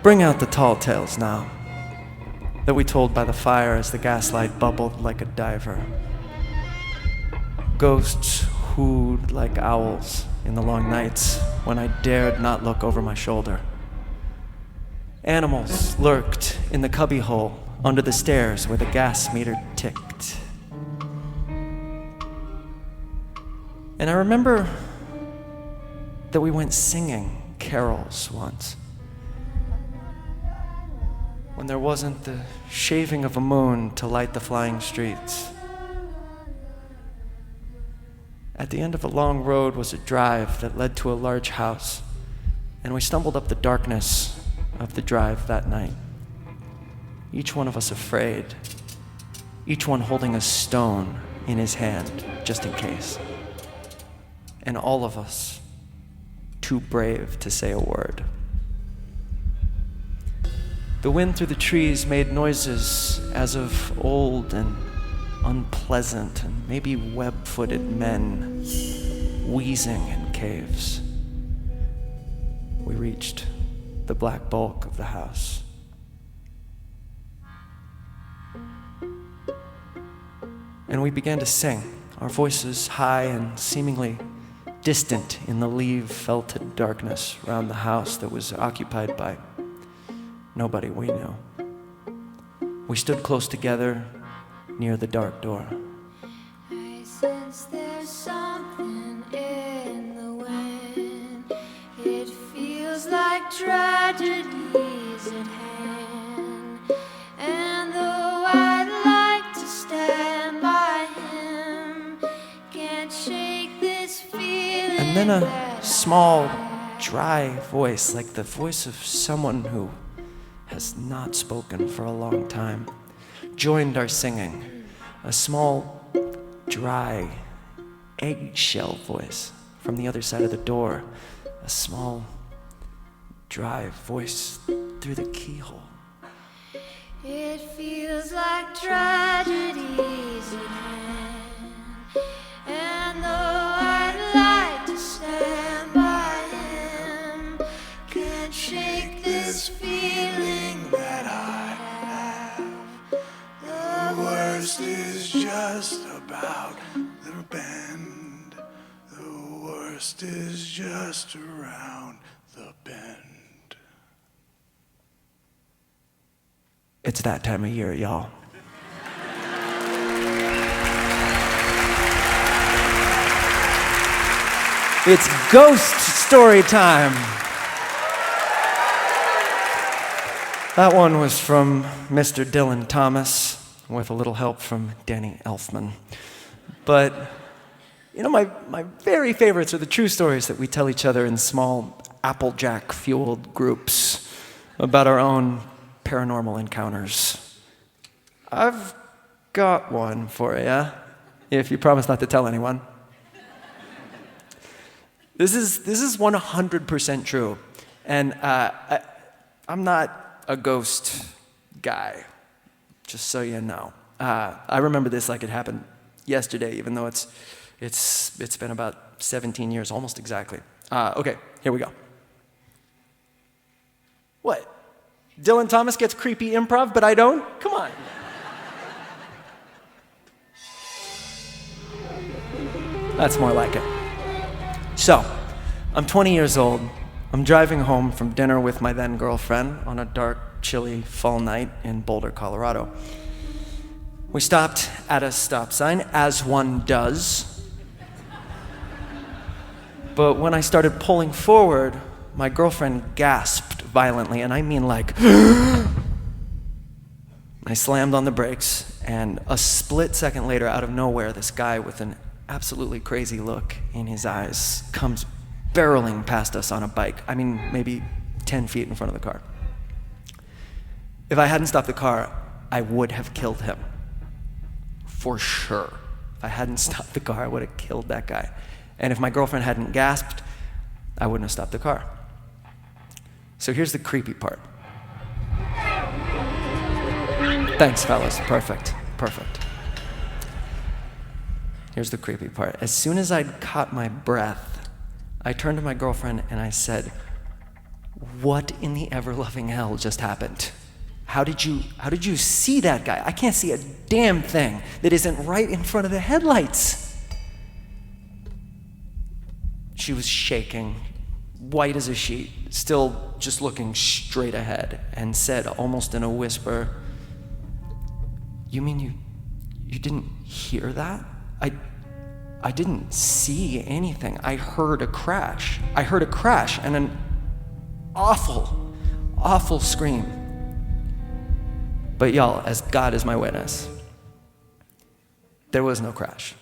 Bring out the tall tales now, that we told by the fire as the gaslight bubbled like a diver. Ghosts hooed like owls in the long nights when I dared not look over my shoulder. Animals lurked in the cubbyhole under the stairs where the gas meter ticked. And I remember that we went singing carols once, when there wasn't the shaving of a moon to light the flying streets. At the end of a long road was a drive that led to a large house, and we stumbled up the darkness of the drive that night, each one of us afraid, each one holding a stone in his hand just in case, and all of us too brave to say a word. The wind through the trees made noises as of old and unpleasant, and maybe web-footed men wheezing in caves. We reached the black bulk of the house. And we began to sing, our voices high and seemingly distant in the leaf-felted darkness around the house that was occupied by nobody we knew. We stood close together near the dark door. I sense there's something in the wind. It feels like tragedy's at hand. And though I'd like to stand by him, can't shake this feeling. And then a small, dry voice, like the voice of someone who has not spoken for a long time, joined our singing. A small, dry, eggshell voice from the other side of the door. A small, dry voice through the keyhole. It feels like tragedies at hand. And though I'd like to stand by him, can't shake this feeling that I have. The worst is just about the bend. The worst is just around the bend. It's that time of year, y'all. It's ghost story time. That one was from Mr. Dylan Thomas, with a little help from Danny Elfman. But, you know, my very favorites are the true stories that we tell each other in small Applejack-fueled groups about our own paranormal encounters. I've got one for you, if you promise not to tell anyone. This is 100% true, and I'm not a ghost guy, just so you know. I remember this like it happened yesterday, even though it's been about 17 years, almost exactly. Okay, here we go. What? Dylan Thomas gets creepy improv, but I don't? Come on. That's more like it. So, I'm 20 years old. I'm driving home from dinner with my then girlfriend on a dark, chilly fall night in Boulder, Colorado. We stopped at a stop sign, as one does. But when I started pulling forward, my girlfriend gasped violently, and I mean like, I slammed on the brakes, and a split second later, out of nowhere, this guy with an absolutely crazy look in his eyes comes barreling past us on a bike. I mean, maybe 10 feet in front of the car. If I hadn't stopped the car, I would have killed him. For sure. If I hadn't stopped the car, I would have killed that guy. And if my girlfriend hadn't gasped, I wouldn't have stopped the car. So here's the creepy part. Thanks, fellas. Perfect. Here's the creepy part. As soon as I'd caught my breath, I turned to my girlfriend and I said, what in the ever-loving hell just happened? How did you see that guy? I can't see a damn thing that isn't right in front of the headlights. She was shaking, white as a sheet, still just looking straight ahead, and said almost in a whisper, "You mean you didn't hear that? I didn't see anything. I heard a crash. I heard a crash and an awful, awful scream." But y'all, as God is my witness, there was no crash.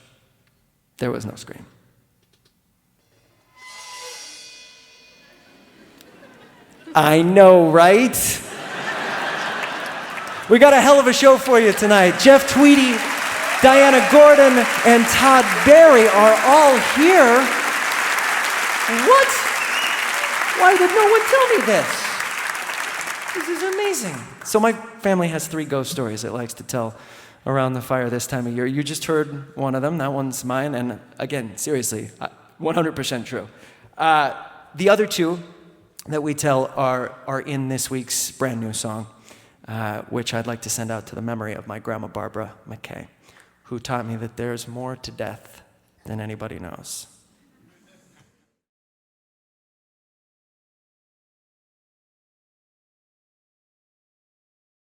There was no scream. I know, right? We got a hell of a show for you tonight. Jeff Tweedy, Diana Gordon, and Todd Barry are all here. What? Why did no one tell me this? This is amazing. So my family has 3 ghost stories it likes to tell around the fire this time of year. You just heard one of them. That one's mine. And again, seriously, 100% true. The other 2 that we tell are in this week's brand new song, which I'd like to send out to the memory of my grandma Barbara McKay, who taught me that there's more to death than anybody knows.